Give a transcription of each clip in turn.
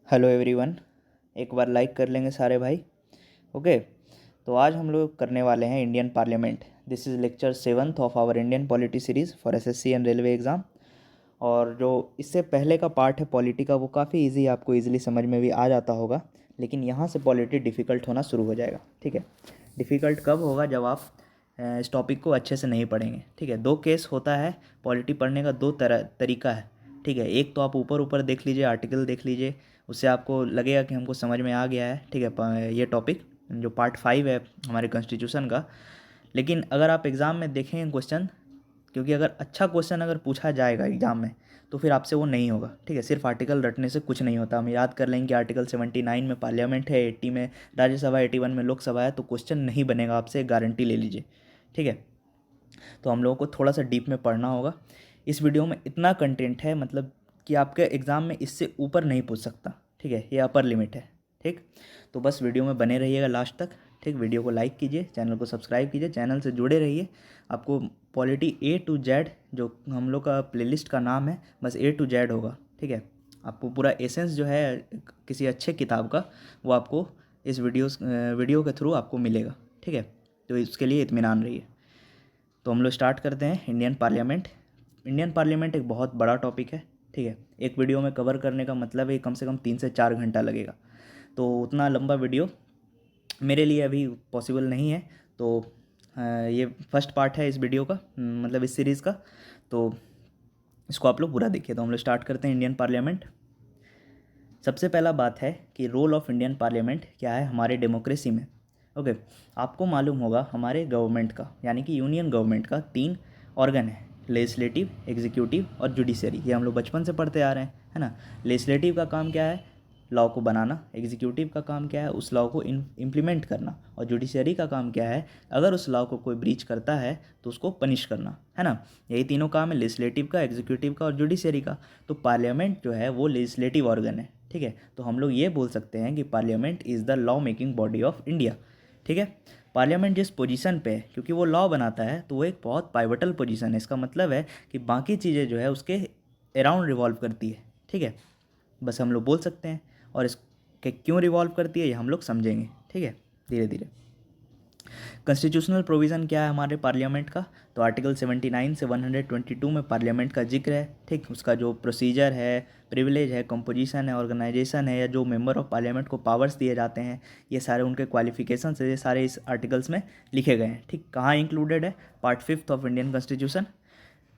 Hello everyone. एक बार like कर लेंगे सारे भाई। ओके। तो आज हम लोग करने वाले हैं Indian parliament. This is lecture 7th of our Indian polity series for SSC and railway exam. और जो इससे पहले का पार्ट है पॉलिटी का, वो काफ़ी इजी, आपको इजीली समझ में भी आ जाता होगा। लेकिन यहाँ से पॉलिटी डिफ़िकल्ट होना शुरू हो जाएगा। ठीक है। डिफ़िकल्ट कब होगा? जब आप इस टॉपिक को अच्छे से नहीं पढ़ेंगे। ठीक है। दो केस होता है पॉलिटी पढ़ने का, दो तरीका है। ठीक है। एक तो आप ऊपर ऊपर देख लीजिए, आर्टिकल देख लीजिए, उससे आपको लगेगा कि हमको समझ में आ गया है। ठीक है। ये टॉपिक जो पार्ट 5 है हमारे कॉन्स्टिट्यूशन का। लेकिन अगर आप एग्ज़ाम में देखेंगे क्वेश्चन, क्योंकि अगर अच्छा क्वेश्चन अगर पूछा जाएगा एग्ज़ाम में तो फिर आपसे वो नहीं होगा। ठीक है। सिर्फ आर्टिकल रटने से कुछ नहीं होता। हम याद कर लेंगे कि आर्टिकल 79 में पार्लियामेंट है, 80 में राज्यसभा, 81 में लोकसभा है, तो क्वेश्चन नहीं बनेगा आपसे, गारंटी ले लीजिए। ठीक है। तो हम लोगों को थोड़ा सा डीप में पढ़ना होगा। इस वीडियो में इतना कंटेंट है, मतलब कि आपके एग्ज़ाम में इससे ऊपर नहीं पूछ सकता। ठीक है। ये अपर लिमिट है। ठीक। तो बस वीडियो में बने रहिएगा लास्ट तक। ठीक। वीडियो को लाइक कीजिए, चैनल को सब्सक्राइब कीजिए, चैनल से जुड़े रहिए। आपको पॉलिटी A to Z, जो हम लोग का प्लेलिस्ट का नाम है, बस A to Z होगा। ठीक है। आपको पूरा एसेंस जो है किसी अच्छे किताब का, वो आपको इस वीडियो के थ्रू आपको मिलेगा। ठीक है। तो इसके लिए इत्मीनान रहिए। तो हम लोग स्टार्ट करते हैं इंडियन पार्लियामेंट। इंडियन पार्लियामेंट एक बहुत बड़ा टॉपिक है। ठीक है। एक वीडियो में कवर करने का मतलब है कम से कम 3 से 4 घंटा लगेगा। तो उतना लंबा वीडियो मेरे लिए अभी पॉसिबल नहीं है। तो ये फर्स्ट पार्ट है इस वीडियो का, मतलब इस सीरीज़ का। तो इसको आप लोग पूरा देखिए। तो हम लोग स्टार्ट करते हैं इंडियन पार्लियामेंट। सबसे पहला बात है कि रोल ऑफ इंडियन पार्लियामेंट क्या है हमारे डेमोक्रेसी में। ओके। आपको मालूम होगा हमारे गवर्नमेंट का, यानी कि यूनियन गवर्नमेंट का 3 ऑर्गन है: लेजिस्लेटिव, एग्जीक्यूटिव और जुडिशरी। ये हम लोग बचपन से पढ़ते आ रहे हैं, है ना। लेजिस्लेटिव का काम क्या है? लॉ को बनाना। एग्जीक्यूटिव का काम क्या है? उस लॉ को इम्प्लीमेंट करना। और जुडिशरी का काम क्या है? अगर उस लॉ को कोई ब्रीच करता है तो उसको पनिश करना, है ना। यही तीनों काम है लेजिस्लेटिव का, एग्जीक्यूटिव का और जुडिशरी का। तो पार्लियामेंट जो है वो लेजिस्लेटिव ऑर्गन है। ठीक है। तो हम लोग ये बोल सकते हैं कि parliament is the law making body of India. ठीक है। पार्लियामेंट जिस पोजीशन पे है, क्योंकि वो लॉ बनाता है, तो वो एक बहुत पाइवटल पोजीशन है। इसका मतलब है कि बाकी चीज़ें जो है उसके अराउंड रिवॉल्व करती है। ठीक है। बस हम लोग बोल सकते हैं, और इसके क्यों रिवॉल्व करती है ये हम लोग समझेंगे। ठीक है, धीरे धीरे। कॉन्स्टिट्यूशनल प्रोविज़न क्या है हमारे पार्लियामेंट का? तो आर्टिकल 79 से 122 में पार्लियामेंट का जिक्र है। ठीक। उसका जो प्रोसीजर है, प्रिविलेज है, कंपोजिशन है, ऑर्गेनाइजेशन है, या जो मेंबर ऑफ पार्लियामेंट को पावर्स दिए जाते हैं, ये सारे उनके क्वालिफिकेशन से ये सारे इस आर्टिकल्स में लिखे गए हैं। ठीक। कहाँ इंक्लूडेड है? Part 5 of Indian constitution,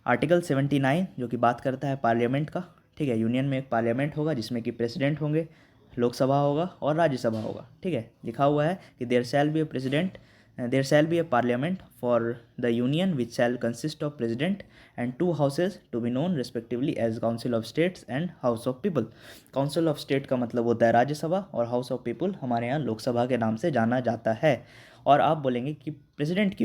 article 79, जो कि बात करता है पार्लियामेंट का। ठीक है। यूनियन में एक पार्लियामेंट होगा जिसमें कि प्रेसिडेंट होंगे, लोकसभा होगा और राज्यसभा होगा। ठीक है। लिखा हुआ है कि there shall be a parliament for the union which shall consist of president and 2 houses to be known respectively as council of states and house of people. Council of state का मतलब होता है राज्यसभा, और हाउस ऑफ पीपल हमारे यहाँ लोकसभा के नाम से जाना जाता है। और आप बोलेंगे कि प्रेसिडेंट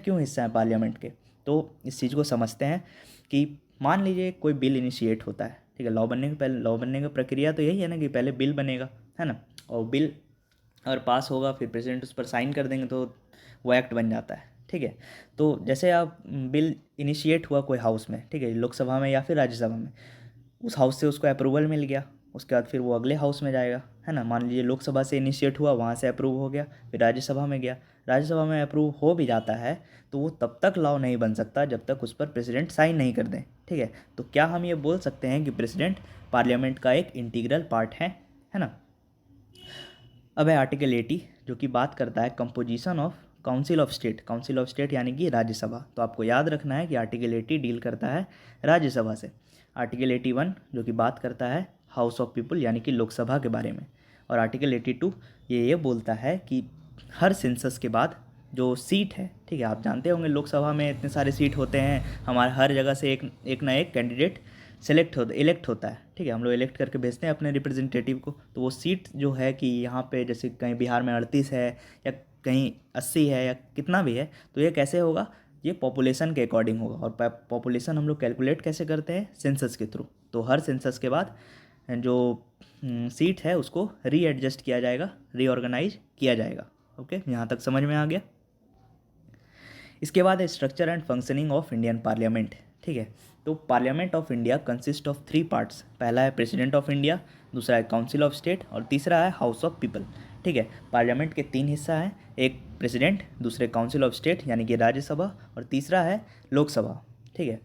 क्यों हिस्सा है पार्लियामेंट के? तो इस चीज़ को समझते हैं कि मान लीजिए कोई बिल इनिशिएट होता है। ठीक है। लॉ बनने के पहले, लॉ बनने का प्रक्रिया तो यही है ना कि पहले बिल बनेगा, है ना। और बिल अगर पास होगा फिर प्रेसिडेंट उस पर साइन कर देंगे तो वो एक्ट बन जाता है। ठीक है। तो जैसे आप बिल इनिशिएट हुआ कोई हाउस में, ठीक है, लोकसभा में या फिर राज्यसभा में, उस हाउस से उसको अप्रूवल मिल गया, उसके बाद फिर वो अगले हाउस में जाएगा, है ना। मान लीजिए लोकसभा से इनिशिएट हुआ, वहाँ से अप्रूव हो गया, फिर राज्यसभा में गया, राज्यसभा में अप्रूव हो भी जाता है तो वो तब तक लॉ नहीं बन सकता जब तक उस पर प्रेसिडेंट साइन नहीं कर दें। ठीक है। तो क्या हम ये बोल सकते हैं कि प्रेसिडेंट पार्लियामेंट का एक इंटीग्रल पार्ट है ना। अब है आर्टिकल 80, जो कि बात करता है composition of council of state. Council of state यानी कि राज्यसभा। तो आपको याद रखना है कि आर्टिकल 80 डील करता है राज्यसभा से। आर्टिकल 81 जो कि बात करता है हाउस ऑफ पीपल यानी कि लोकसभा के बारे में। और आर्टिकल 82 ये बोलता है कि हर सेंसस के बाद जो सीट है, ठीक है, आप जानते होंगे लोकसभा में इतने सारे सीट होते हैं, हमारे हर जगह से एक ना एक कैंडिडेट इलेक्ट होता है। ठीक है। हम लोग इलेक्ट करके भेजते हैं अपने रिप्रेजेंटेटिव को। तो वो सीट जो है कि यहाँ पे जैसे कहीं बिहार में 38 है या कहीं 80 है या कितना भी है, तो ये कैसे होगा? ये पॉपुलेशन के अकॉर्डिंग होगा। और पॉपुलेशन हम लोग कैलकुलेट कैसे करते हैं? सेंसस के थ्रू। तो हर सेंसस के बाद जो सीट है उसको रीएडजस्ट किया जाएगा, रीऑर्गेनाइज किया जाएगा। ओके, यहाँ तक समझ में आ गया। इसके बाद है structure and functioning of Indian parliament. ठीक है। तो parliament of India consist of 3 parts. पहला है प्रेसिडेंट ऑफ इंडिया, दूसरा है काउंसिल ऑफ स्टेट और तीसरा है हाउस ऑफ पीपल। ठीक है। पार्लियामेंट के 3 हिस्सा हैं, एक प्रेसिडेंट, दूसरे काउंसिल ऑफ स्टेट यानी कि राज्यसभा और तीसरा है लोकसभा। ठीक है।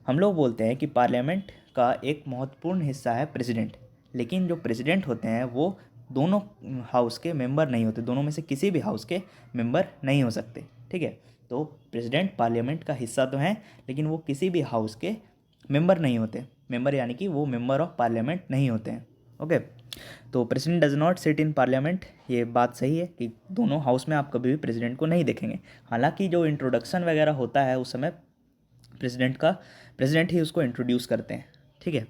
हम लोग बोलते हैं कि पार्लियामेंट का एक महत्वपूर्ण हिस्सा है प्रेसिडेंट, लेकिन जो प्रेसिडेंट होते हैं वो दोनों हाउस के मेंबर नहीं होते, दोनों में से किसी भी हाउस के मेंबर नहीं हो सकते। ठीक है। तो प्रेसिडेंट पार्लियामेंट का हिस्सा तो हैं, लेकिन वो किसी भी हाउस के मेंबर नहीं होते। मेंबर यानी कि वो मेंबर ऑफ पार्लियामेंट नहीं होते हैं। ओके। तो president does not sit in parliament, ये बात सही है कि दोनों हाउस में आप कभी भी प्रेसिडेंट को नहीं देखेंगे। हालांकि जो इंट्रोडक्शन वगैरह होता है उस समय प्रेसिडेंट ही उसको इंट्रोड्यूस करते हैं। ठीक है।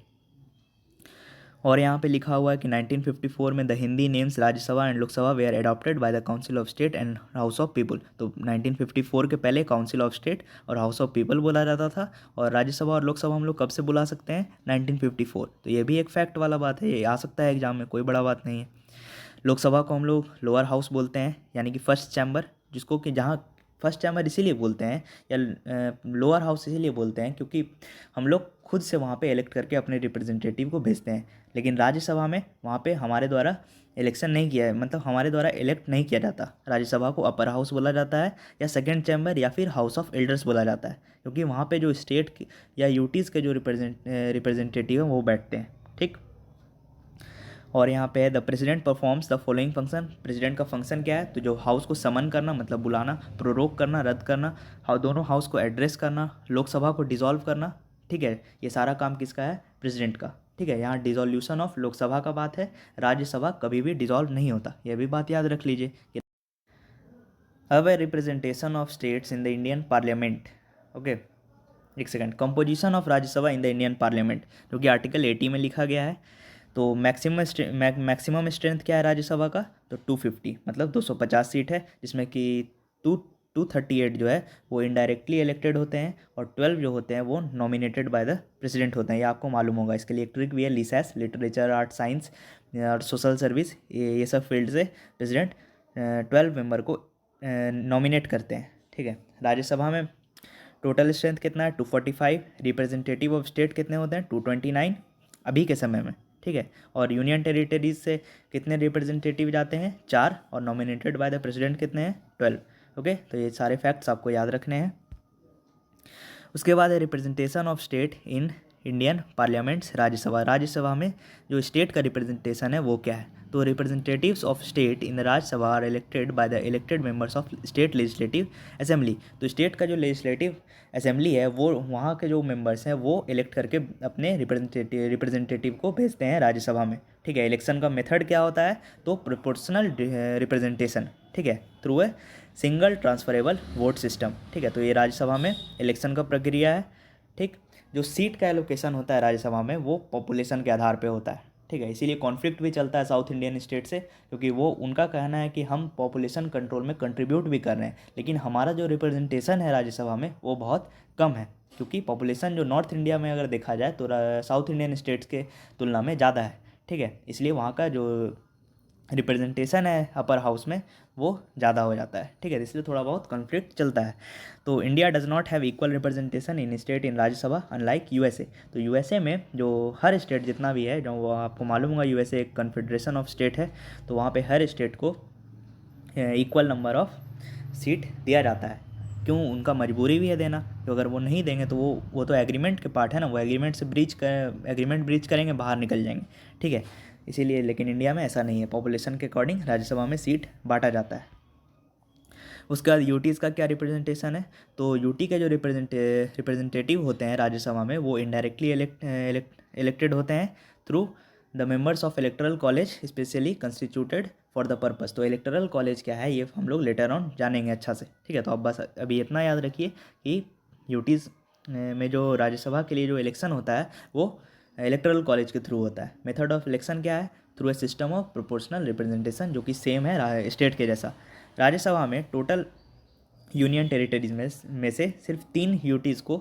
और यहाँ पे लिखा हुआ है कि 1954 में the Hindi names Rajya Sabha and Lok Sabha were adopted by the council of state and house of people. तो 1954 के पहले काउंसिल ऑफ स्टेट और हाउस ऑफ पीपल बोला जाता था, और राज्यसभा और लोकसभा हम लोग कब से बुला सकते हैं? 1954। तो ये भी एक फैक्ट वाला बात है, ये आ सकता है एग्जाम में, कोई बड़ा बात नहीं है। लोकसभा को हम लोग लोअर हाउस बोलते हैं, यानी कि फर्स्ट चैम्बर, जिसको कि जहाँ फर्स्ट चैम्बर इसीलिए बोलते हैं या लोअर हाउस इसीलिए बोलते हैं क्योंकि हम लोग खुद से वहाँ पे इलेक्ट करके अपने रिप्रेजेंटेटिव को भेजते हैं। लेकिन राज्यसभा में वहाँ पे हमारे द्वारा इलेक्शन नहीं किया है, मतलब हमारे द्वारा इलेक्ट नहीं किया जाता। राज्यसभा को अपर हाउस बोला जाता है या सेकेंड चैम्बर या फिर हाउस ऑफ एल्डर्स बोला जाता है, क्योंकि वहाँ पे जो स्टेट या यूटीज़ के जो रिप्रेजेंटेटिव हैं वो बैठते हैं। ठीक। और यहाँ पे है the president performs the following function. President का फंक्शन क्या है? तो जो हाउस को समन करना, मतलब बुलाना, प्रोरोग करना, रद्द करना, दोनों हाउस को एड्रेस करना, लोकसभा को डिसॉल्व करना। ठीक है। ये सारा काम किसका है? प्रेसिडेंट का। ठीक है। यहाँ डिसॉल्यूशन ऑफ लोकसभा का बात है, राज्यसभा कभी भी डिसॉल्व नहीं होता, यह भी बात याद रख लीजिए। अब है representation of states in the Indian parliament. Okay, एक second. Composition of Rajya Sabha in the Indian parliament, जो कि आर्टिकल 80 में लिखा गया है। तो मैक्सिमम स्ट्रेंथ क्या है राज्यसभा का? तो 250, मतलब 250 सीट है, जिसमें कि 238 जो है वो इनडायरेक्टली इलेक्टेड होते हैं और 12 जो होते हैं वो नॉमिनेटेड बाय द प्रेसिडेंट होते हैं। ये आपको मालूम होगा। इसके लिए इलेक्ट्रिक वी लिसैस, लिटरेचर, आर्ट, साइंस और सोशल सर्विस, ये सब फील्ड से प्रेसिडेंट 12 मेंबर को नॉमिनेट करते हैं। ठीक है। राज्यसभा में टोटल स्ट्रेंथ कितना है? 245। रिप्रेजेंटेटिव ऑफ स्टेट कितने होते हैं? 229 अभी के समय में। ठीक है। और यूनियन टेरिटरीज से कितने रिप्रेजेंटेटिव जाते हैं? 4। और नॉमिनेटेड बाय द प्रेसिडेंट कितने हैं? 12। ओके। तो ये सारे फैक्ट्स आपको याद रखने हैं। उसके बाद है representation of state in Indian parliaments. Rajya Sabha में जो स्टेट का रिप्रेजेंटेशन है वो क्या है? तो representatives of state in the Rajya Sabha are elected by the elected members of state legislative assembly. तो स्टेट का जो लेजिस्लेटिव असेंबली है वो वहाँ के जो मेंबर्स हैं वो इलेक्ट करके अपने रिप्रेजेंटेटिव को भेजते हैं राज्यसभा में। ठीक है। इलेक्शन का मेथड क्या होता है? तो प्रोपोर्शनल रिप्रेजेंटेशन। ठीक है। Through a single transferable vote system. ठीक है। तो ये राज्यसभा में इलेक्शन का प्रक्रिया है। ठीक। जो सीट का एलोकेशन होता है राज्यसभा में वो पॉपुलेशन के आधार पे होता है। ठीक है। इसीलिए कॉन्फ्लिक्ट भी चलता है साउथ इंडियन स्टेट से, क्योंकि वो उनका कहना है कि हम पॉपुलेशन कंट्रोल में कंट्रीब्यूट भी कर रहे हैं, लेकिन हमारा जो रिप्रेजेंटेशन है राज्यसभा में वो बहुत कम है, क्योंकि पॉपुलेशन जो नॉर्थ इंडिया में अगर देखा जाए तो साउथ इंडियन स्टेट्स के तुलना में ज़्यादा है। ठीक है। इसलिए वहाँ का जो रिप्रेजेंटेशन है अपर हाउस में वो ज़्यादा हो जाता है। ठीक है। इसलिए थोड़ा बहुत कॉन्फ्लिक्ट चलता है। तो India does not have equal representation in state in Rajya Sabha unlike USA. तो यूएसए में जो हर स्टेट जितना भी है, जो वो आपको मालूम होगा, यूएसए एक कन्फेडरेशन ऑफ स्टेट है, तो वहाँ पे हर स्टेट को इक्वल नंबर ऑफ सीट दिया जाता है। क्यों? उनका मजबूरी भी है देना, तो अगर वो नहीं देंगे तो वो तो एग्रीमेंट के पार्ट है ना, वो एग्रीमेंट ब्रीच करेंगे, बाहर निकल जाएंगे। ठीक है। इसीलिए, लेकिन इंडिया में ऐसा नहीं है, पॉपुलेशन के अकॉर्डिंग राज्यसभा में सीट बांटा जाता है। उसके बाद यूटीज़ का क्या रिप्रेजेंटेशन है? तो यूटी के जो रिप्रेजेंटेटिव होते हैं राज्यसभा में वो इनडायरेक्टली इलेक्टेड होते हैं through the members of electoral college specially constituted for the purpose. तो इलेक्टरल कॉलेज क्या है ये हम लोग लेटर ऑन जानेंगे अच्छा से। ठीक है। तो अब बस अभी इतना याद रखिए कि यूटीज़ में जो राज्यसभा के लिए जो इलेक्शन होता है वो इलेक्टरल कॉलेज के थ्रू होता है। मेथड ऑफ इलेक्शन क्या है? Through a system of proportional representation, जो कि सेम है स्टेट के जैसा। राज्यसभा में टोटल यूनियन टेरिटरीज में से सिर्फ 3 यूटीज़ को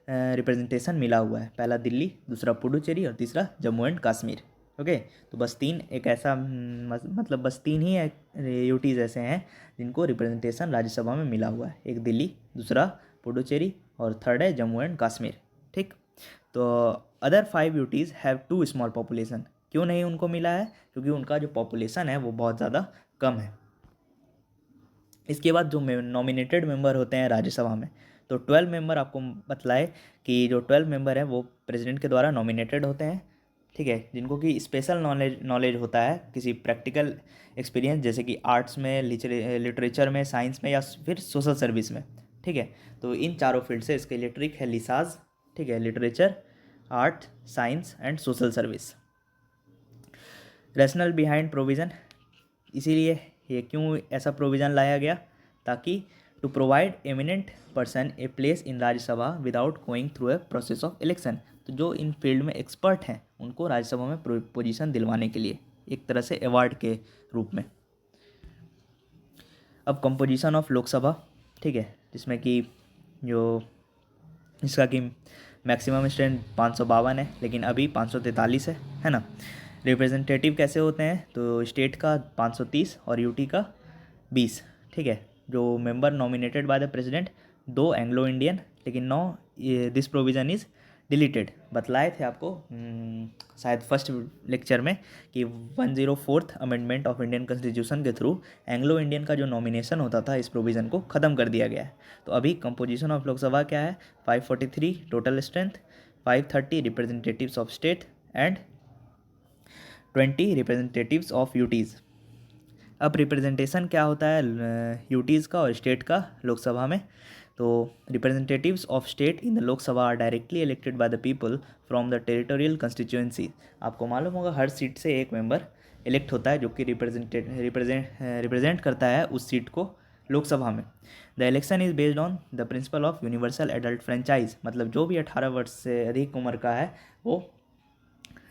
रिप्रेजेंटेशन मिला हुआ है। पहला दिल्ली, दूसरा पुडुचेरी और तीसरा जम्मू एंड कश्मीर। ओके। तो बस 3 एक ऐसा मतलब बस 3 ही यूटीज़ ऐसे हैं जिनको रिप्रेजेंटेशन राज्यसभा में मिला हुआ है। एक दिल्ली, दूसरा पुडुचेरी और थर्ड है जम्मू एंड कश्मीर। तो other 5 UTs have too small population. क्यों नहीं उनको मिला है? क्योंकि उनका जो पॉपुलेशन है वो बहुत ज़्यादा कम है। इसके बाद जो नॉमिनेटेड मेंबर होते हैं राज्यसभा में, तो 12 मेंबर आपको बतलाए कि जो 12 मेंबर हैं वो प्रेसिडेंट के द्वारा नॉमिनेटेड होते हैं, ठीक है, जिनको कि स्पेशल नॉलेज होता है, किसी प्रैक्टिकल एक्सपीरियंस, जैसे कि आर्ट्स में, लिटरेचर में, साइंस में या फिर सोशल सर्विस में, ठीक है। तो इन चारों फील्ड से इसके लिए ट्रिक है लिसाज, ठीक है, literature, art, science and social service. Rational behind provision, इसीलिए ये क्यों ऐसा प्रोविज़न लाया गया, ताकि to provide eminent person a place in Rajya Sabha without going through a process of election. तो जो इन फील्ड में एक्सपर्ट हैं उनको राज्यसभा में पोजीशन दिलवाने के लिए, एक तरह से अवार्ड के रूप में। अब कंपोजिशन ऑफ लोकसभा, ठीक है, जिसमें कि जो इसका कि मैक्सिमम स्ट्रेंथ 552 है, लेकिन अभी 543 है ना। रिप्रेजेंटेटिव कैसे होते हैं, तो स्टेट का 530 और यूटी का 20, ठीक है। जो member nominated by the president, 2 Anglo Indian, लेकिन no this provision is deleted. बतलाए थे आपको शायद फर्स्ट लेक्चर में कि 104th amendment of Indian constitution के थ्रू एंग्लो इंडियन का जो नॉमिनेशन होता था, इस प्रोविज़न को ख़त्म कर दिया गया है। तो अभी कंपोजिशन ऑफ लोकसभा क्या है, 543 total strength, 530 representatives of state and 20 representatives of UTs. अब रिप्रेजेंटेशन क्या होता है यूटीज़ का और स्टेट का लोकसभा में, तो representatives of state in the Lok Sabha are directly elected by the people from the territorial constituency. आपको मालूम होगा हर सीट से एक मेंबर इलेक्ट होता है जो कि रिप्रेजेंट करता है उस सीट को लोकसभा में। The election is based on the principle of universal adult franchise, मतलब जो भी 18 वर्ष से अधिक उम्र का है वो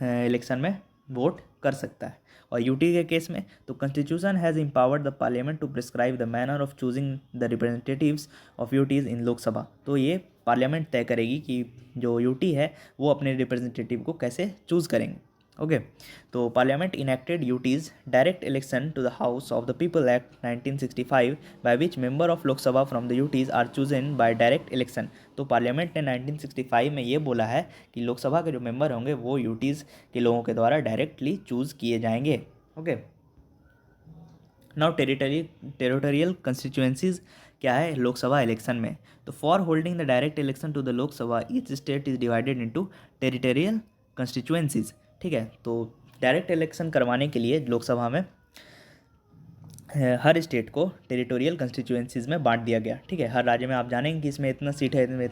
इलेक्शन में वोट कर सकता है। और यूटी के केस में तो constitution has empowered the parliament to prescribe the manner of choosing the representatives of UTs in Lok Sabha. तो ये पार्लियामेंट तय करेगी कि जो यूटी है वो अपने रिप्रेजेंटेटिव को कैसे चूज़ करेंगे। ओके, तो parliament enacted UTs direct election to the house of the people act 1965 by which member of Lok Sabha from the UTs are chosen by direct election. तो पार्लियामेंट ने 1965 में ये बोला है कि लोकसभा के जो मेंबर होंगे वो यूटीज़ के लोगों के द्वारा डायरेक्टली चूज़ किए जाएंगे। ओके, नाउ टेरिटोरियल कंस्टिट्यूएंसीज क्या है लोकसभा इलेक्शन में, तो for holding the direct election to the Lok Sabha each state is divided into territorial constituencies, ठीक है। तो डायरेक्ट इलेक्शन करवाने के लिए लोकसभा में हर स्टेट को टेरिटोरियल कंस्टिट्यूएंसीज में बांट दिया गया, ठीक है। हर राज्य में आप जानेंगे कि इसमें इतना सीट है, इसमें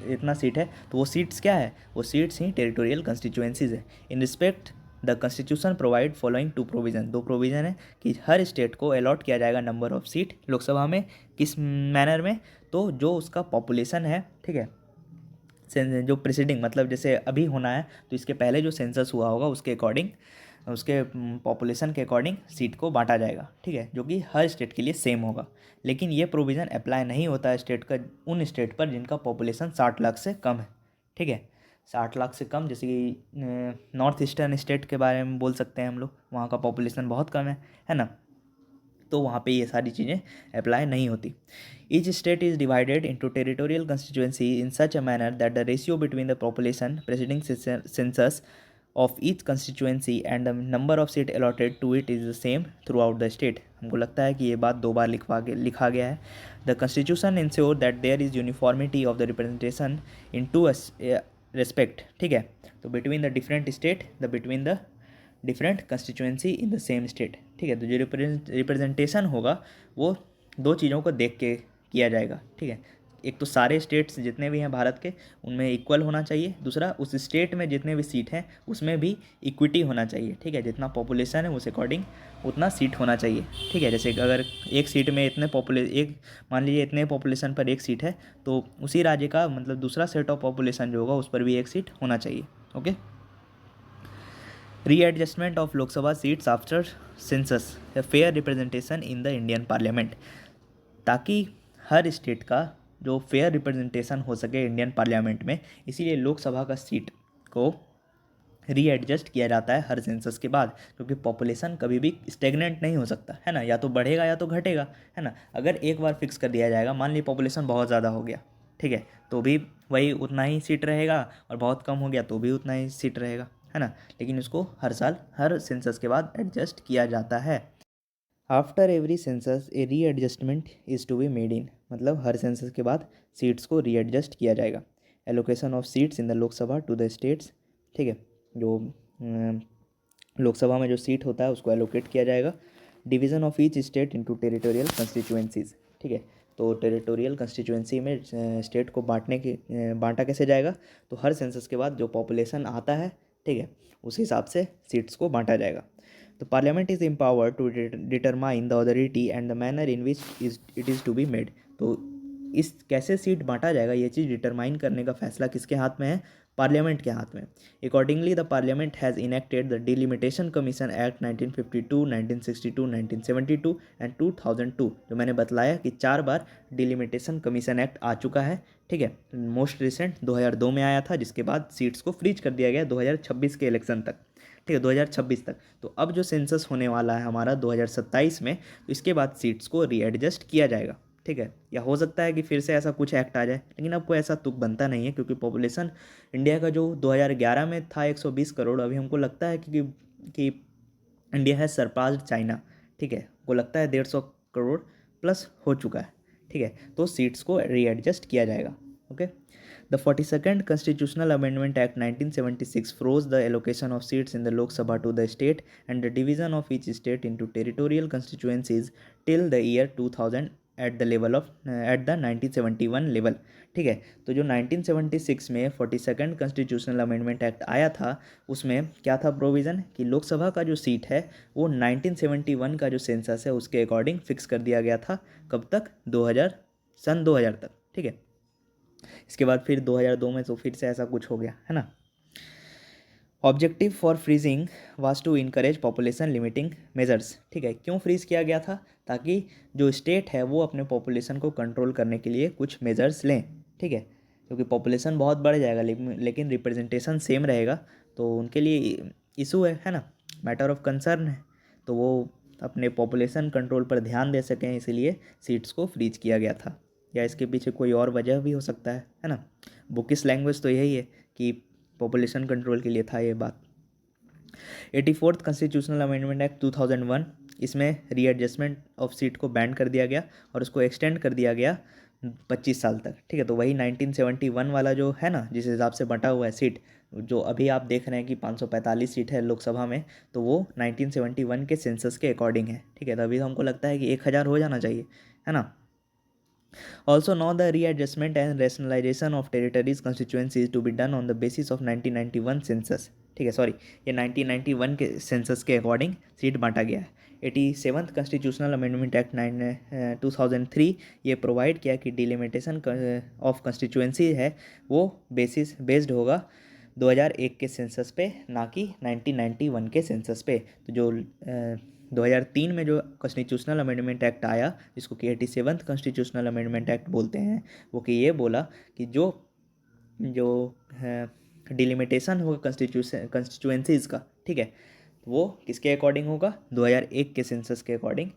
इतना सीट है, तो वो सीट्स क्या है, वो सीट्स ही टेरिटोरियल कंस्टिट्यूएंसीज है। In respect the constitution provide following 2 provision, 2 provision है कि हर स्टेट को अलॉट किया जाएगा नंबर ऑफ सीट लोकसभा में, किस मैनर में, तो जो उसका पॉपुलेशन है, ठीक है, जो प्रीसीडिंग मतलब जैसे अभी होना है तो इसके पहले जो सेंसस हुआ होगा उसके अकॉर्डिंग, उसके पॉपुलेशन के अकॉर्डिंग सीट को बांटा जाएगा, ठीक है, जो कि हर स्टेट के लिए सेम होगा। लेकिन ये प्रोविज़न अप्लाई नहीं होता है स्टेट का उन स्टेट पर जिनका पॉपुलेशन 60 लाख से कम है, ठीक है। 60 लाख से कम, जैसे कि नॉर्थ ईस्टर्न स्टेट के बारे में बोल सकते हैं हम लोग, वहाँ का पॉपुलेशन बहुत कम है ना, तो वहाँ पे ये सारी चीज़ें अप्लाई नहीं होती। Each state is divided into territorial constituency in such a manner that the ratio between the population presiding census of each constituency and the number of seat allotted to it is the same throughout the state. हमको लगता है कि ये बात 2 बार लिखा गया है। The constitution insure that there is uniformity of the representation in two respect, ठीक है। तो between the different state, the between the different constituency in the same state, ठीक है। तो जो रिप्रेजेंटेशन होगा वो 2 चीज़ों को देख के किया जाएगा, ठीक है। एक तो सारे स्टेट्स जितने भी हैं भारत के उनमें इक्वल होना चाहिए, दूसरा उस स्टेट में जितने भी सीट हैं उसमें भी इक्विटी होना चाहिए, ठीक है। जितना पॉपुलेशन है उस अकॉर्डिंग उतना सीट होना चाहिए, ठीक है। जैसे अगर एक सीट में मान लीजिए इतने पॉपुलेशन पर एक सीट है तो उसी राज्य का मतलब दूसरा सेट ऑफ पॉपुलेशन जो होगा उस पर भी एक सीट होना चाहिए। Okay, readjustment of Lok Sabha seats after census, fair representation in the Indian parliament, ताकि हर स्टेट का जो फेयर रिप्रेजेंटेशन हो सके इंडियन पार्लियामेंट में, इसीलिए लोकसभा का सीट को रीएडजस्ट किया जाता है हर सेंसस के बाद, क्योंकि पॉपुलेशन कभी भी स्टेगनेंट नहीं हो सकता है ना, या तो बढ़ेगा या तो घटेगा, है ना। अगर एक बार फिक्स कर दिया जाएगा, मान लीजिए पॉपुलेशन बहुत ज़्यादा हो गया, ठीक है, तो भी वही उतना ही सीट रहेगा, और बहुत कम हो गया तो भी उतना ही सीट रहेगा, है ना। लेकिन उसको हर साल हर सेंसस के बाद एडजस्ट किया जाता है। After every census a readjustment is to be made in, मतलब हर सेंसस के बाद सीट्स को री एडजस्ट किया जाएगा। Allocation of seats in the Lok Sabha to the states, ठीक है, जो लोकसभा में जो सीट होता है उसको एलोकेट किया जाएगा। Division of each state into territorial constituencies, ठीक है, तो टेरिटोरियल कंस्टिट्यूएंसी में स्टेट को बांटा कैसे जाएगा, तो हर सेंसस के बाद जो पॉपुलेशन आता है, ठीक है, उस हिसाब से सीट्स को बांटा जाएगा। तो parliament is empowered to determine the authority and the manner in which it is to be made. तो इस कैसे सीट बांटा जाएगा ये चीज़ डिटरमाइन करने का फैसला किसके हाथ में है, पार्लियामेंट के हाथ में। Accordingly the parliament has enacted the delimitation commission act 1952, 1962, 1972 and 2002। जो मैंने बतलाया कि 4 बार डिलिमिटेशन कमीशन एक्ट आ चुका है, ठीक है। मोस्ट रिसेंट 2002 में आया था, जिसके बाद सीट्स को फ्रीज कर दिया गया 2026 के इलेक्शन तक, ठीक है, 2026 तक। तो अब जो सेंसस होने वाला है हमारा 2027 में, तो इसके बाद सीट्स को रीएडजस्ट किया जाएगा, ठीक है। या हो सकता है कि फिर से ऐसा कुछ एक्ट आ जाए, लेकिन अब कोई ऐसा तुक बनता नहीं है, क्योंकि पॉपुलेशन इंडिया का जो 2011 में था 120 करोड़, अभी हमको लगता है कि इंडिया है सरपास्ड चाइना, ठीक है, वो लगता है 150 करोड़ प्लस हो चुका है, ठीक है। तो सीट्स को रीएडजस्ट किया जाएगा, okay. The 42nd Constitutional Amendment Act 1976 froze the allocation of seats in the Lok Sabha to the state and the division of each state into territorial constituencies till the year 2000 at the level of at the 1971 level, ठीक है। तो जो 1976 में 42nd constitutional amendment act आया था, उसमें क्या था प्रोविज़न कि लोकसभा का जो सीट है वो 1971 का जो सेंसस है उसके अकॉर्डिंग फिक्स कर दिया गया था। कब तक, 2000 तक, ठीक है। इसके बाद फिर 2002 में तो फिर से ऐसा कुछ हो गया, है ना। Objective for freezing was to encourage population limiting measures, ठीक है। क्यों फ्रीज किया गया था, ताकि जो स्टेट है वो अपने पॉपुलेशन को कंट्रोल करने के लिए कुछ मेजर्स लें, ठीक है, क्योंकि पॉपुलेशन बहुत बढ़ जाएगा लेकिन रिप्रेजेंटेशन सेम रहेगा, तो उनके लिए इशू है ना, मैटर ऑफ कंसर्न है, तो वो अपने पॉपुलेशन कंट्रोल पर ध्यान दे सकें, इसीलिए सीट्स को फ्रीज किया गया था। या इसके पीछे कोई और वजह भी हो सकता है ना। बुकिश लैंग्वेज तो यही है कि पॉपुलेशन कंट्रोल के लिए था ये बात। 84th कॉन्स्टिट्यूशनल अमेंडमेंट एक्ट 2001, इसमें रीएडजस्टमेंट ऑफ सीट को बैन कर दिया गया और उसको एक्सटेंड कर दिया गया 25 साल तक, ठीक है। तो वही 1971 वाला जो है ना, जिस हिसाब से बंटा हुआ है सीट, जो अभी आप देख रहे हैं कि 545 सीट है लोकसभा में, तो वो 1971 के सेंसस के अकॉर्डिंग है, ठीक है। तो अभी तो हमको लगता है कि 1000 हो जाना चाहिए, है ना। Also, now the readjustment and rationalization of territories constituencies to be done on the basis of 1991 census, ठीक है, सॉरी, ये 1991 के सेंसस के अकॉर्डिंग सीट बांटा गया है। 87th कॉन्स्टिट्यूशनल अमेंडमेंट एक्ट 2003 ये प्रोवाइड किया कि डिलिमिटेशन ऑफ कंस्टिट्यूएंसी है वो बेस्ड होगा 2001 के सेंसस पे, ना कि 1991 के सेंसस पे। तो जो 2003 में जो कॉन्स्टिट्यूशनल अमेंडमेंट एक्ट आया, जिसको कि 87th कॉन्स्टिट्यूशनल अमेंडमेंट एक्ट बोलते हैं, वो कि ये बोला कि जो जो डिलिमिटेशन होगा कंस्टिट्यूएंसीज का, ठीक है, वो किसके अकॉर्डिंग होगा, 2001 के सेंसस के अकॉर्डिंग,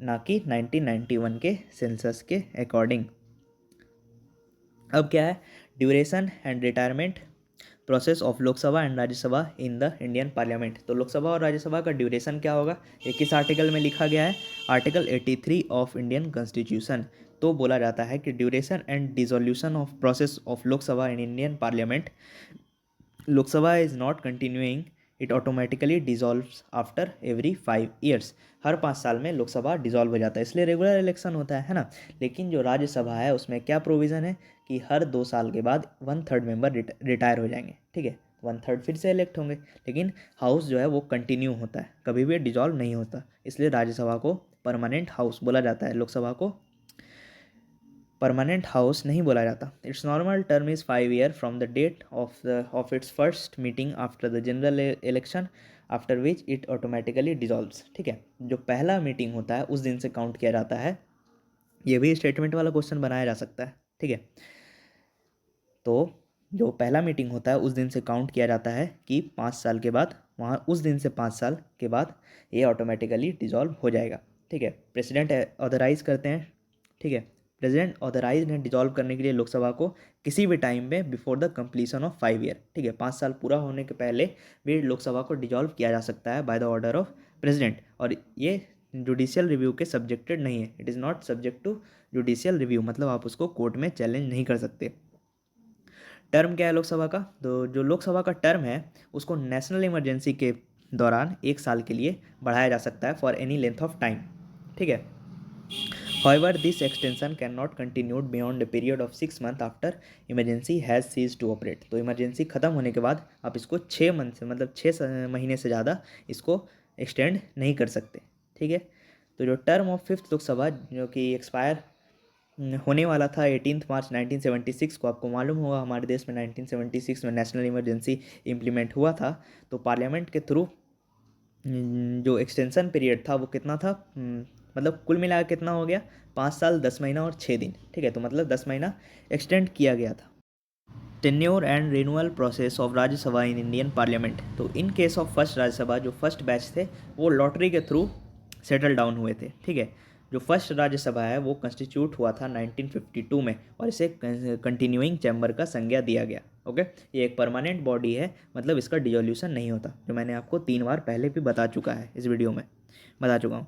ना कि 1991 के सेंसस के अकॉर्डिंग। अब क्या है, duration and retirement process of Lok Sabha and Rajya Sabha in the Indian parliament. तो लोकसभा और राज्यसभा का ड्यूरेशन क्या होगा, ये किस आर्टिकल में लिखा गया है, आर्टिकल 83 ऑफ इंडियन कॉन्स्टिट्यूशन। तो बोला जाता है कि duration and dissolution of process of Lok Sabha in Indian parliament, Lok Sabha is not continuing, it automatically dissolves after every 5 years. हर 5 साल में लोकसभा डिजॉल्व हो जाता है, इसलिए रेगुलर इलेक्शन होता है ना। लेकिन जो राज्यसभा है उसमें क्या प्रोविज़न है कि हर 2 साल के बाद 1/3 मेंबर रिटायर हो जाएंगे, ठीक है, 1/3 फिर से इलेक्ट होंगे। लेकिन हाउस जो है वो कंटिन्यू होता है, कभी भी डिजॉल्व नहीं होता, इसलिए राज्यसभा को परमानेंट हाउस बोला जाता है, लोकसभा को परमानेंट हाउस नहीं बोला जाता। Its normal term is 5 year from the date of its first meeting after the general election, after which it automatically dissolves, ठीक है। जो पहला मीटिंग होता है उस दिन से काउंट किया जाता है। ये भी स्टेटमेंट वाला क्वेश्चन बनाया जा सकता है, ठीक है। तो जो पहला मीटिंग होता है उस दिन से काउंट किया जाता है कि 5 साल के बाद, वहाँ उस दिन से 5 साल के बाद ये ऑटोमेटिकली डिजॉल्व हो जाएगा, ठीक है। प्रेसिडेंट ऑथराइज करते हैं, ठीक है, प्रेसिडेंट ऑथराइज है डिजॉल्व करने के लिए लोकसभा को किसी भी टाइम में before the completion of 5 year, ठीक है, 5 साल पूरा होने के पहले भी लोकसभा को डिजॉल्व किया जा सकता है by the order of president. और ये जुडिशियल रिव्यू के सब्जेक्टेड नहीं है, it is not subject to judicial review, मतलब आप उसको कोर्ट में चैलेंज नहीं कर सकते। टर्म क्या है लोकसभा का? तो जो लोकसभा का टर्म है उसको नेशनल इमरजेंसी के दौरान 1 साल के लिए बढ़ाया जा सकता है for any length of time, ठीक है। However, this extension cannot continue beyond a period of 6 months after emergency has ceased to operate। तो इमरजेंसी ख़त्म होने के बाद आप इसको 6 मंथ से, मतलब 6 महीने से ज़्यादा इसको एक्सटेंड नहीं कर सकते, ठीक है। तो जो टर्म ऑफ 5th लोकसभा जो कि एक्सपायर होने वाला था 18 मार्च 1976 को, आपको मालूम होगा हमारे देश में 1976 में नेशनल इमरजेंसी इम्प्लीमेंट हुआ था। तो पार्लियामेंट के थ्रू जो एक्सटेंशन पीरियड था वो कितना था, मतलब कुल मिला कितना हो गया, 5 साल 10 महीना और 6 दिन, ठीक है। तो मतलब 10 महीना एक्सटेंड किया गया था। Tenure and renewal process of Rajya Sabha in Indian parliament. तो in case of first Rajya Sabha, जो फर्स्ट बैच थे वो लॉटरी के थ्रू सेटल डाउन हुए थे, ठीक है। जो फर्स्ट राज्यसभा है वो कंस्टिट्यूट हुआ था 1952 में और इसे कंटिन्यूइंग चैम्बर का संज्ञा दिया गया, ओके। ये एक परमानेंट बॉडी है, मतलब इसका डिजोल्यूशन नहीं होता, जो मैंने आपको 3 बार पहले भी बता चुका है, इस वीडियो में बता चुका हूँ।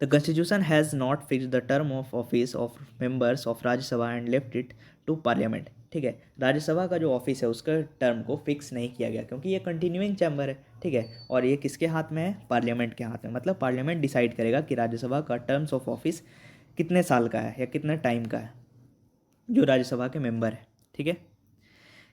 The constitution has not fix the term of office of members of Rajya Sabha and left it to parliament, ठीक है। राज्यसभा का जो ऑफिस है उसका टर्म को फिक्स नहीं किया गया क्योंकि ये कंटिन्यूइंग चैम्बर है, ठीक है। और ये किसके हाथ में है? पार्लियामेंट के हाथ में, मतलब पार्लियामेंट डिसाइड करेगा कि राज्यसभा का टर्म्स ऑफ ऑफिस कितने साल का है या कितने टाइम का है, जो राज्यसभा के मेंबर है, ठीक है।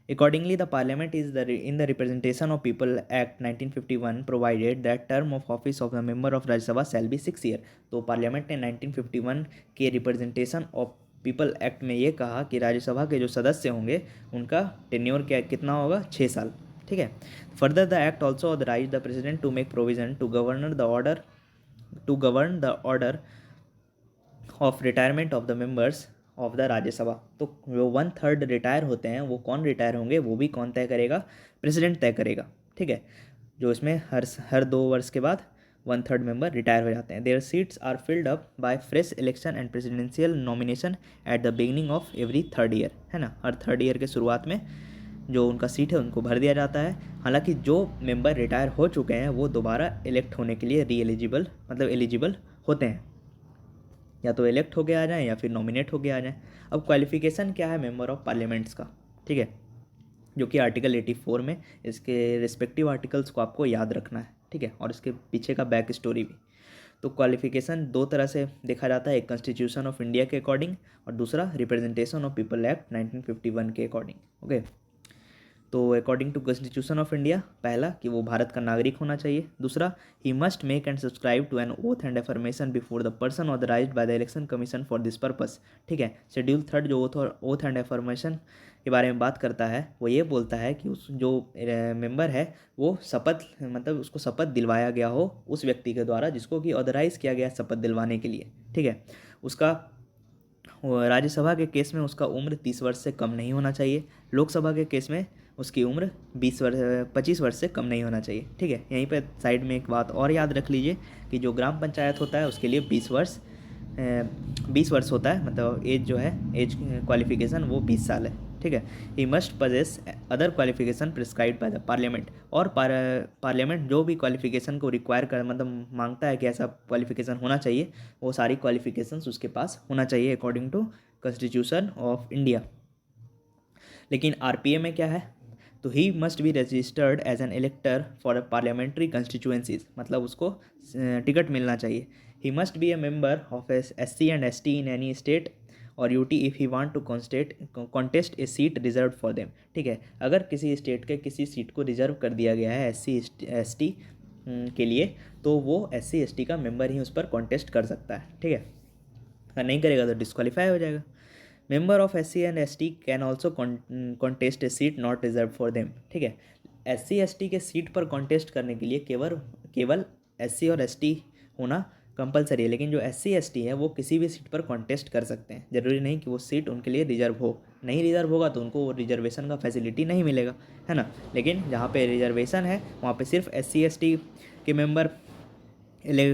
Accordingly, the Parliament is in the Representation of People Act 1951 provided that term of office of the member of Rajya Sabha shall be 6 year। तो पार्लियामेंट ने 1951 के रिप्रेजेंटेशन ऑफ पीपल एक्ट में ये कहा कि राज्यसभा के जो सदस्य होंगे उनका टेन्योर क्या कितना होगा, 6 साल, ठीक है। Further the act also authorise the president to make provision to govern the order of retirement of the members of the Rajya Sabha. तो जो 1/3 रिटायर होते हैं वो कौन रिटायर होंगे, वो भी कौन तय करेगा? प्रेसिडेंट तय करेगा, ठीक है। जो इसमें हर 2 वर्ष के बाद 1/3 मेंबर रिटायर हो जाते हैं। Their seats are filled up by fresh election and presidential nomination at the beginning of every 3rd year, है ना। हर 3rd ईयर के शुरुआत में जो उनका सीट है उनको भर दिया जाता है। हालांकि जो मेंबर रिटायर हो चुके हैं वो दोबारा इलेक्ट होने के लिए एलिजिबल होते हैं, या तो इलेक्ट होके आ जाएं या फिर नॉमिनेट होके आ जाएं। अब क्वालिफिकेशन क्या है मेंबर ऑफ पार्लियामेंट्स का, ठीक है, जो कि आर्टिकल 84 में, इसके रिस्पेक्टिव आर्टिकल्स को आपको याद रखना है, ठीक है, और इसके पीछे का बैक स्टोरी भी। तो क्वालिफिकेशन 2 तरह से देखा जाता है, एक कॉन्स्टिट्यूशन ऑफ इंडिया के अकॉर्डिंग और दूसरा रिप्रेजेंटेशन ऑफ पीपल एक्ट 1951 के अकॉर्डिंग, ओके। तो according to constitution of India, पहला कि वो भारत का नागरिक होना चाहिए, दूसरा he must make and subscribe to an oath and affirmation before the person authorised by the election commission for this purpose, ठीक है। शेड्यूल 3 जो ओथ एंड एफर्मेशन के बारे में बात करता है वो ये बोलता है कि उस जो मेंबर है वो शपथ, मतलब उसको शपथ दिलवाया गया हो उस व्यक्ति के द्वारा जिसको कि ऑथराइज़ किया गया शपथ दिलवाने के लिए, ठीक है। उसका राज्यसभा के केस में उसका उम्र 30 वर्ष से कम नहीं होना चाहिए, लोकसभा के केस में उसकी उम्र 25 वर्ष से कम नहीं होना चाहिए, ठीक है। यहीं पे साइड में एक बात और याद रख लीजिए कि जो ग्राम पंचायत होता है उसके लिए 20 वर्ष होता है, मतलब एज जो है, एज क्वालिफिकेशन वो 20 साल है, ठीक है। He must possess other qualification prescribed by the parliament. और पार्लियामेंट जो भी क्वालिफिकेशन को रिक्वायर कर, मतलब मांगता है कि ऐसा क्वालिफिकेशन होना चाहिए, वो सारी क्वालिफिकेशंस उसके पास होना चाहिए according to constitution of India. लेकिन आरपीए में क्या है, तो he must be registered as an elector for parliamentary constituencies, मतलब उसको टिकट मिलना चाहिए। He must be a member of SC and ST in any state और UT if he want to contest a seat reserve for them, ठीक है। अगर किसी state के किसी सीट को रिजर्व कर दिया गया है SC ST के लिए, तो वो SC ST का मेंबर ही उस पर कॉन्टेस्ट कर सकता है, ठीक है। अगर नहीं करेगा तो डिस्क्वालीफाई हो जाएगा। Member of SC and ST can also contest a seat not reserve for them, ठीक है। SC ST के सीट पर कॉन्टेस्ट करने के लिए केवल SC और ST होना कंपलसरी है, लेकिन जो SC ST है वो किसी भी सीट पर कॉन्टेस्ट कर सकते हैं, ज़रूरी नहीं कि वो सीट उनके लिए रिजर्व हो। नहीं रिजर्व होगा तो उनको वो रिजर्वेशन का फैसिलिटी नहीं मिलेगा, है ना। लेकिन जहाँ पे रिजर्वेशन है वहाँ पे सिर्फ SC ST के मेंबर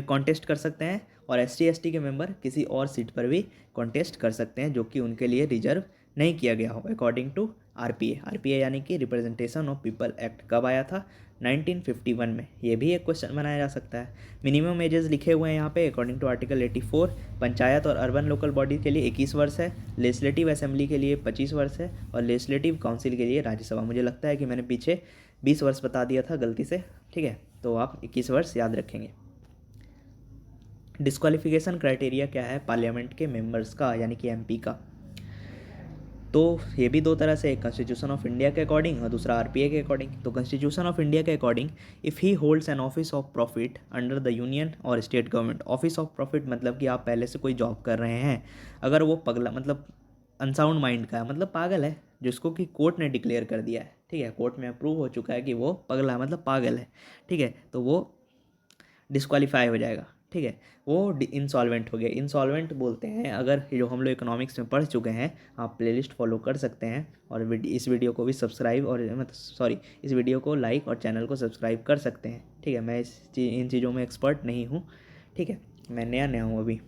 कॉन्टेस्ट कर सकते हैं और SC/ST के मेंबर किसी और सीट पर भी कॉन्टेस्ट कर सकते हैं जो कि उनके लिए रिजर्व नहीं किया गया हो अकॉर्डिंग टू RPA यानी कि रिप्रेजेंटेशन ऑफ पीपल एक्ट कब आया था? 1951 में। ये भी एक क्वेश्चन बनाया जा सकता है। मिनिमम एजेस लिखे हुए हैं यहाँ पे अकॉर्डिंग टू आर्टिकल 84। पंचायत और अर्बन लोकल बॉडी के लिए 21 वर्ष है, लेजिस्लेटिव असेंबली के लिए 25 वर्ष है और लेजिस्लेटिव काउंसिल के लिए राज्यसभा, मुझे लगता है कि मैंने पीछे 20 वर्ष बता दिया था गलती से, ठीक है, तो आप 21 वर्ष याद रखेंगे। डिस्क्वालिफिकेशन क्राइटेरिया क्या है पार्लियामेंट के मेंबर्स का यानी कि MP का? तो ये भी दो तरह से, एक कॉन्स्टिट्यूशन ऑफ इंडिया के अकॉर्डिंग और दूसरा RPA के अकॉर्डिंग। तो कॉन्स्टिट्यूशन ऑफ इंडिया के according, if he holds an office of profit under the union और state government. Office of profit मतलब कि आप पहले से कोई जॉब कर रहे हैं, अगर वो पगला मतलब अनसाउंड माइंड का है, मतलब पागल है, जिसको कि कोर्ट ने डिक्लेयर कर दिया है, ठीक है, कोर्ट में अप्रूव हो चुका है कि वो पगला है मतलब पागल है, ठीक है, तो वो डिस्क्वालीफाई हो जाएगा, ठीक है, वो इंसॉल्वेंट हो गया। इंसॉल्वेंट बोलते हैं, अगर जो हम लोग इकोनॉमिक्स में पढ़ चुके हैं, आप प्लेलिस्ट फॉलो कर सकते हैं और इस वीडियो को भी सब्सक्राइब और इस वीडियो को लाइक और चैनल को सब्सक्राइब कर सकते हैं, ठीक है। मैं इन चीज़ों में एक्सपर्ट नहीं हूँ, ठीक है, मैं नया हूँ अभी।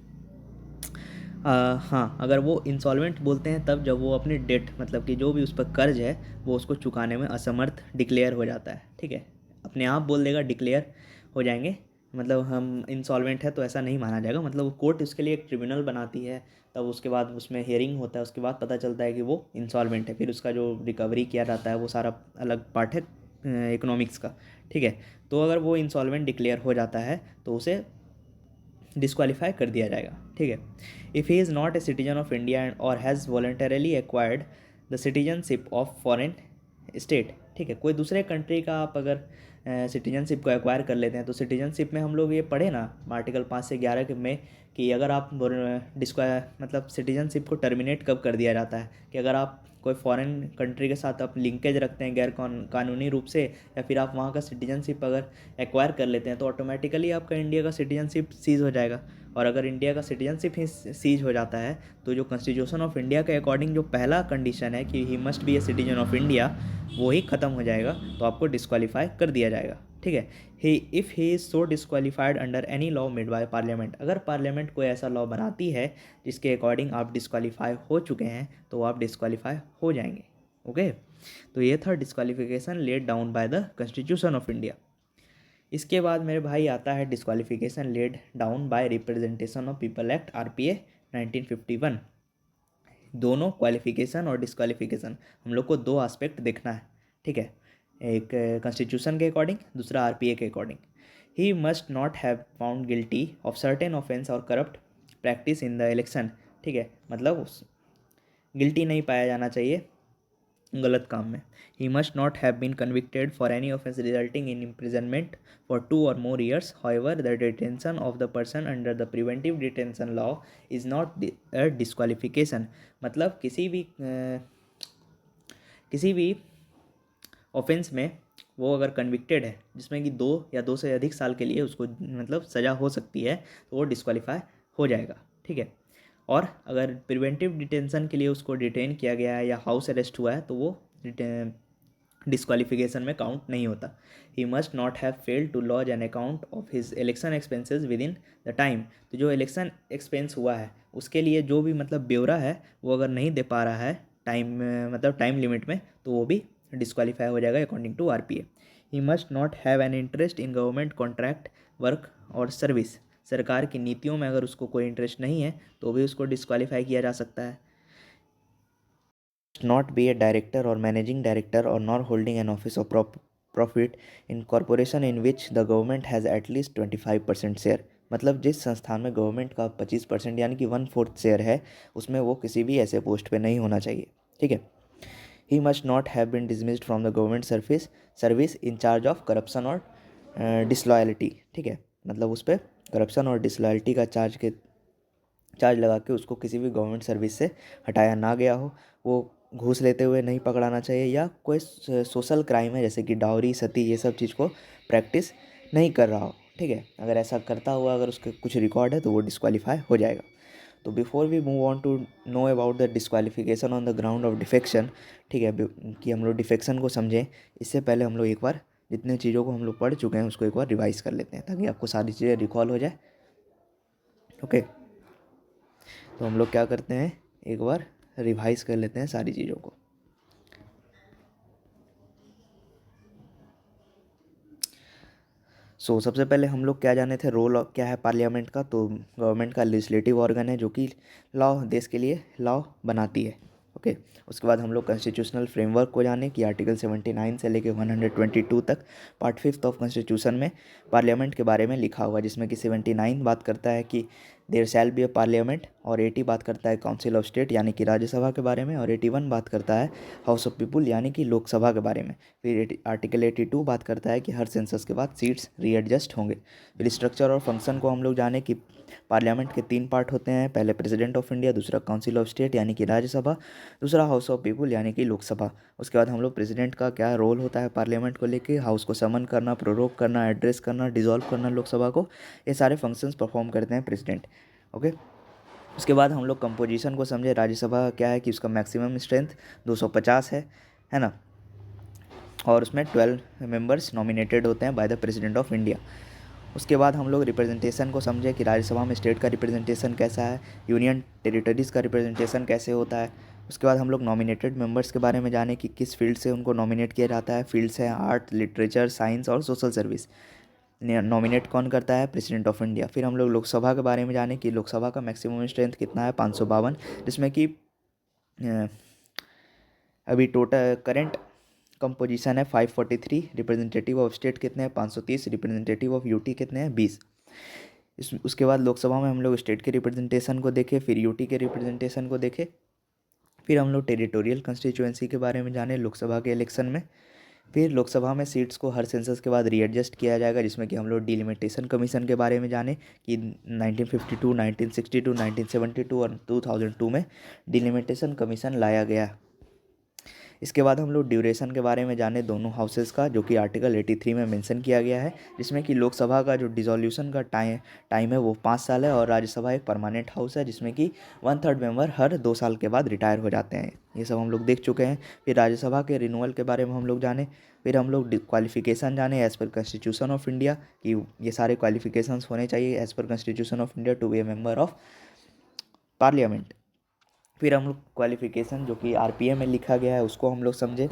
हाँ, अगर वो इंसॉल्वेंट बोलते हैं तब जब वो अपनी डेट मतलब कि जो भी उस पर कर्ज है वो उसको चुकाने में असमर्थ डिक्लेयर हो जाता है, ठीक है, अपने आप बोल देगा डिक्लेयर हो जाएंगे, मतलब हम इंसॉल्वेंट है तो ऐसा नहीं माना जाएगा, मतलब वो कोर्ट उसके लिए एक ट्रिब्यूनल बनाती है, तब उसके बाद उसमें हियरिंग होता है, उसके बाद पता चलता है कि वो इंसॉल्वेंट है, फिर उसका जो रिकवरी किया जाता है वो सारा अलग पार्ट है इकोनॉमिक्स का, ठीक है। तो अगर वो इंसॉल्वेंट डिक्लेयर हो जाता है तो उसे डिस्क्वालीफाई कर दिया जाएगा, ठीक है। If he is not a citizen of India और has voluntarily acquired the citizenship of foreign state, ठीक है, कोई दूसरे कंट्री का आप अगर सिटीजनशिप को एक्वायर कर लेते हैं, तो सिटीजनशिप में हम लोग ये पढ़े ना आर्टिकल 5 से 11 के में कि अगर आप मतलब सिटीजनशिप को टर्मिनेट कब कर दिया जाता है, कि अगर आप कोई फॉरेन कंट्री के साथ आप लिंकेज रखते हैं गैर कानूनी रूप से, या फिर आप वहाँ का सिटीजनशिप अगर एक्वायर कर लेते हैं, तो ऑटोमेटिकली आपका इंडिया का सिटीजनशिप सीज़ हो जाएगा। और अगर इंडिया का सिटीजनशिप ही सीज हो जाता है, तो जो कॉन्स्टिट्यूशन ऑफ इंडिया के अकॉर्डिंग जो पहला कंडीशन है कि ही must be A citizen of India, वो ही ख़त्म हो जाएगा, तो आपको डिस्क्वालीफाई कर दिया जाएगा, ठीक है। If he is so disqualified under any law made by parliament, अगर पार्लियामेंट कोई ऐसा लॉ बनाती है जिसके अकॉर्डिंग आप डिस्क्वालीफाई हो चुके हैं, तो आप डिस्क्वालीफाई हो जाएंगे, ओके। तो ये था disqualification laid down by the constitution of India. इसके बाद मेरे भाई आता है disqualification laid down by representation of people act RPA 1951। दोनों क्वालिफिकेशन और डिस्क्वालिफिकेशन हम लोग को दो एस्पेक्ट देखना है, ठीक है, एक कॉन्स्टिट्यूशन के अकॉर्डिंग, दूसरा RPA के according. He must not have found guilty of certain offence और corrupt practice in the election, ठीक है, मतलब उस गिल्टी नहीं पाया जाना चाहिए गलत काम में। He must not have been convicted for any offence resulting in imprisonment for 2 or more years। However the detention of the person under the preventive detention law is not a disqualification. मतलब किसी भी offence में वो अगर convicted है जिसमें कि 2 या 2 से अधिक साल के लिए उसको मतलब सज़ा हो सकती है, तो वो डिस्क्वालीफाई हो जाएगा, ठीक है। और अगर प्रिवेंटिव डिटेंशन के लिए उसको डिटेन किया गया है या हाउस अरेस्ट हुआ है, तो वो डिस्क्वालिफिकेशन में काउंट नहीं होता। He must not have failed to lodge an account of his election expenses within the time. तो जो इलेक्शन एक्सपेंस हुआ है उसके लिए जो भी मतलब ब्यौरा है वो अगर नहीं दे पा रहा है टाइम लिमिट में, तो वो भी डिस्क्वालीफाई हो जाएगा according to RPA। He must not have an interest in government contract work और सर्विस। सरकार की नीतियों में अगर उसको कोई इंटरेस्ट नहीं है तो भी उसको डिस्क्वालीफाई किया जा सकता है। Not be a director or managing director or nor holding an office of profit in corporation in which the government has at least 25% share। मतलब जिस संस्थान में गवर्नमेंट का 25% यानी कि 1/4 शेयर है, उसमें वो किसी भी ऐसे पोस्ट पे नहीं होना चाहिए, ठीक है। He must not have been dismissed from the government service in charge of corruption और डिसलॉयल्टी, ठीक है, मतलब उस पर करप्शन और डिसलॉयल्टी का चार्ज लगा के उसको किसी भी गवर्नमेंट सर्विस से हटाया ना गया हो, वो घूस लेते हुए नहीं पकड़ाना चाहिए, या कोई सोशल क्राइम है जैसे कि डाउरी सती ये सब चीज़ को प्रैक्टिस नहीं कर रहा हो, ठीक है। अगर ऐसा करता हुआ अगर उसके कुछ रिकॉर्ड है तो वो डिस्क्वालीफाई हो जाएगा। तो before we move on to know about the disqualification on the ground of defection, ठीक है, कि हम लोग डिफेक्शन को समझें, इससे पहले हम लोग एक बार जितने चीज़ों को हम लोग पढ़ चुके हैं उसको एक बार रिवाइज कर लेते हैं ताकि आपको सारी चीज़ें रिकॉल हो जाए। ओके, तो हम लोग क्या करते हैं, एक बार रिवाइज कर लेते हैं सारी चीज़ों को। सबसे पहले हम लोग क्या जाने थे, रोल क्या है पार्लियामेंट का। तो गवर्नमेंट का लेजिस्लेटिव ऑर्गन है जो कि लॉ, देश के लिए लॉ बनाती है। ओके, उसके बाद हम लोग कॉन्स्टिट्यूशनल फ्रेमवर्क को जाने कि आर्टिकल 79 से लेके 122 तक पार्ट 5 ऑफ कॉन्स्टिट्यूशन में पार्लियामेंट के बारे में लिखा हुआ है, जिसमें कि 79 बात करता है कि there shall be a parliament, और 80 बात करता है काउंसिल ऑफ स्टेट यानी कि राज्यसभा के बारे में, और 81 बात करता है हाउस ऑफ पीपुल यानी कि लोकसभा के बारे में। फिर आर्टिकल 82 बात करता है कि हर सेंसस के बाद सीट्स रीएडजस्ट होंगे। फिर स्ट्रक्चर और फंक्शन को हम लोग जाने कि पार्लियामेंट के 3 पार्ट होते हैं, पहले प्रेसिडेंट ऑफ इंडिया, दूसरा काउंसिल ऑफ स्टेट यानी कि राज्यसभा, दूसरा हाउस ऑफ पीपुल यानी कि लोकसभा। उसके बाद हम लोग प्रेसिडेंट का क्या रोल होता है पार्लियामेंट को लेके, हाउस को समन करना, प्रोरोग करना, एड्रेस करना, डिसॉल्व करना लोकसभा को, ये सारे फंक्शंस परफॉर्म करते हैं प्रेसिडेंट। ओके, उसके बाद हम लोग कंपोजिशन को समझे। राज्यसभा क्या है कि उसका मैक्सिमम स्ट्रेंथ 250 है ना, और उसमें 12 मेंबर्स नॉमिनेटेड होते हैं bye the president of India. उसके बाद हम लोग रिप्रेजेंटेशन को समझे कि राज्यसभा में स्टेट का रिप्रेजेंटेशन कैसा है, यूनियन टेरिटरीज़ का रिप्रेजेंटेशन कैसे होता है। उसके बाद हम लोग नॉमिनेटेड मेंबर्स के बारे में जाने कि किस फील्ड से उनको नॉमिनेट किया जाता है। फील्ड्स हैं आर्ट, लिटरेचर, साइंस और सोशल सर्विस। नॉमिनेट कौन करता है, प्रेसिडेंट ऑफ इंडिया। फिर हम लोग लोकसभा के बारे में जाने कि लोकसभा का मैक्सिमम स्ट्रेंथ कितना है, 552, जिसमें कि अभी टोटल करेंट कंपोजिशन है 543। रिप्रेजेंटेटिव ऑफ स्टेट कितने हैं, 530। रिप्रेजेंटेटिव ऑफ यूटी कितने हैं, 20। उसके बाद लोकसभा में हम लोग स्टेट के रिप्रेजेंटेशन को देखे, फिर यूटी के रिप्रेजेंटेशन को देखे, फिर हम लोग टेरिटोरियल कंस्टिट्यूएंसी के बारे में जाने लोकसभा के इलेक्शन में। फिर लोकसभा में सीट्स को हर सेंसस के बाद रीएडजस्ट किया जाएगा, जिसमें कि हम लोग डिलिमिटेशन कमीशन के बारे में जाने कि 1952, 1962, 1972 और 2002 में डिलिमिटेशन कमीशन लाया गया। इसके बाद हम लोग ड्यूरेशन के बारे में जाने दोनों हाउसेस का, जो कि आर्टिकल 83 में मेंशन किया गया है, जिसमें कि लोकसभा का जो डिसोल्यूशन का टाइम है वो 5 साल है, और राज्यसभा एक परमानेंट हाउस है जिसमें कि 1/3 मेंबर हर 2 साल के बाद रिटायर हो जाते हैं। ये सब हम लोग देख चुके हैं। फिर राज्यसभा के रिन्यूअल के बारे में हम लोग जाने। फिर हम लोग क्वालिफिकेशन जाने as per constitution of India कि ये सारे क्वालिफिकेशंस होने चाहिए as per constitution of India to be a member of parliament. फिर हम लोग क्वालिफिकेशन जो कि आरपीए में लिखा गया है उसको हम लोग समझे।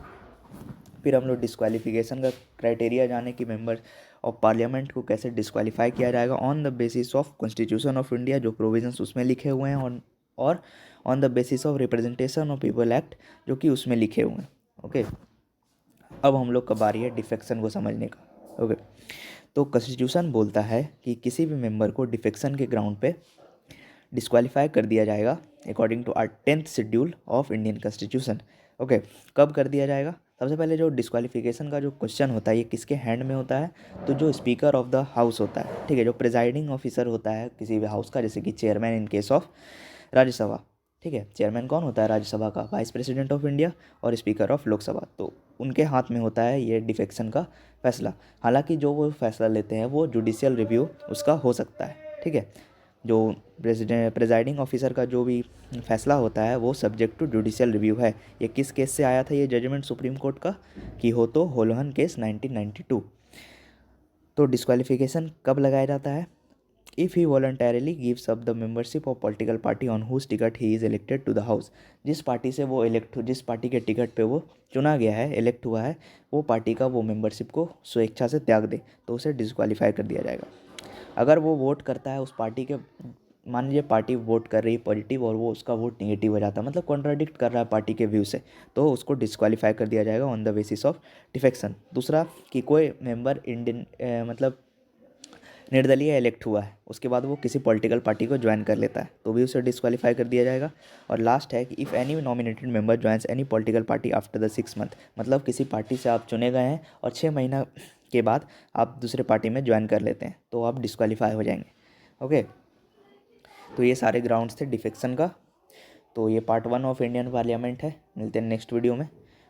फिर हम लोग डिस्क्वालिफिकेशन का क्राइटेरिया जाने कि मेंबर ऑफ पार्लियामेंट को कैसे डिस्क्वालीफाई किया जाएगा on the basis of constitution of India, जो प्रोविजंस उसमें लिखे हुए हैं, और on the basis of representation of people act जो कि उसमें लिखे हुए हैं। ओके, अब हम लोग का बारी है डिफेक्शन को समझने का। ओके, तो कॉन्स्टिट्यूशन बोलता है कि किसी भी मेंबर को डिफेक्शन के ग्राउंड पे डिस्क्वालीफाई कर दिया जाएगा according to our 10th schedule of Indian constitution. Okay, कब कर दिया जाएगा? सबसे पहले जो डिस्क्वालिफिकेशन का जो क्वेश्चन होता है ये किसके हैंड में होता है? तो जो स्पीकर ऑफ द हाउस होता है, ठीक है, जो प्रिजाइडिंग ऑफिसर होता है किसी भी हाउस का, जैसे कि chairman in case of Rajya Sabha. ठीक है, चेयरमैन कौन होता है राज्यसभा का? वाइस प्रेसिडेंट ऑफ इंडिया, और स्पीकर ऑफ लोकसभा। तो उनके हाथ में होता है ये डिफेक्शन का फैसला। हालांकि जो वो फैसला लेते हैं वो जुडिशियल रिव्यू उसका हो सकता है। ठीक है, जो प्रेजाइडिंग ऑफिसर का जो भी फैसला होता है वो सब्जेक्ट टू जुडिशियल रिव्यू है। ये किस केस से आया था ये जजमेंट सुप्रीम कोर्ट का? कि हो तो होलोहन केस 1992। तो डिस्क्वालिफिकेशन कब लगाया जाता है? If he voluntarily gives up the membership of political party on whose ticket he is elected to the house. जिस पार्टी से वो जिस पार्टी के टिकट पे वो चुना गया है, इलेक्ट हुआ है, वो पार्टी का वो मेंबरशिप को स्वेच्छा से त्याग दे तो उसे डिस्क्वालीफाई कर दिया जाएगा। अगर वो वोट करता है उस पार्टी के, मान लीजिए पार्टी वोट कर रही है पॉजिटिव और वो उसका वोट निगेटिव हो जाता है, मतलब कॉन्ट्राडिक्ट कर रहा है पार्टी के व्यू से, तो उसको डिस्क्वालीफाई कर दिया जाएगा on the basis of defection. दूसरा कि कोई मेंबर इंडियन मतलब निर्दलीय इलेक्ट हुआ है, उसके बाद वो किसी पॉलिटिकल पार्टी को ज्वाइन कर लेता है तो भी उसे डिस्क्वालीफाई कर दिया जाएगा। और लास्ट है कि if any nominated member joins any political party after the 6 month, मतलब किसी पार्टी से आप चुने गए हैं और 6 महीना के बाद आप दूसरे पार्टी में ज्वाइन कर लेते हैं तो आप डिस्क्वालीफाई हो जाएंगे। ओके, तो ये सारे ग्राउंड्स थे डिफेक्शन का। तो ये पार्ट 1 ऑफ इंडियन पार्लियामेंट है। मिलते हैं नेक्स्ट वीडियो में।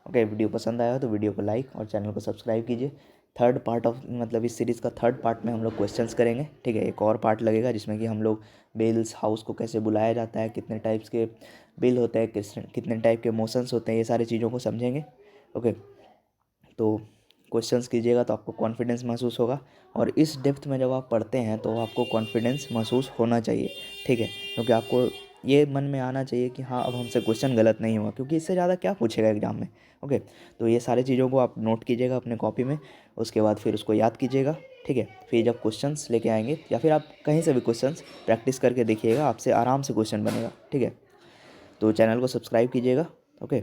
ओके, वीडियो पसंद आया तो वीडियो को लाइक और चैनल को सब्सक्राइब कीजिए। थर्ड पार्ट ऑफ मतलब इस सीरीज़ का थर्ड पार्ट में हम लोग क्वेश्चंस करेंगे। ठीक है, एक और पार्ट लगेगा जिसमें कि हम लोग बिल्स, हाउस को कैसे बुलाया जाता है, कितने टाइप्स के बिल होते हैं, कितने टाइप के मोशंस होते हैं, ये सारी चीज़ों को समझेंगे। ओके, तो क्वेश्चंस कीजिएगा तो आपको कॉन्फिडेंस महसूस होगा, और इस डेप्थ में जब आप पढ़ते हैं तो आपको कॉन्फिडेंस महसूस होना चाहिए, ठीक है। क्योंकि आपको ये मन में आना चाहिए कि हाँ अब हमसे क्वेश्चन गलत नहीं हुआ, क्योंकि इससे ज़्यादा क्या पूछेगा एग्जाम में। ओके, तो ये सारी चीज़ों को आप नोट कीजिएगा अपने कॉपी में, उसके बाद फिर उसको याद कीजिएगा, ठीक है। फिर जब क्वेश्चंस लेके आएंगे या फिर आप कहीं से भी क्वेश्चंस प्रैक्टिस करके देखिएगा, आपसे आराम से क्वेश्चन बनेगा, ठीक है। तो चैनल को सब्सक्राइब कीजिएगा, ओके।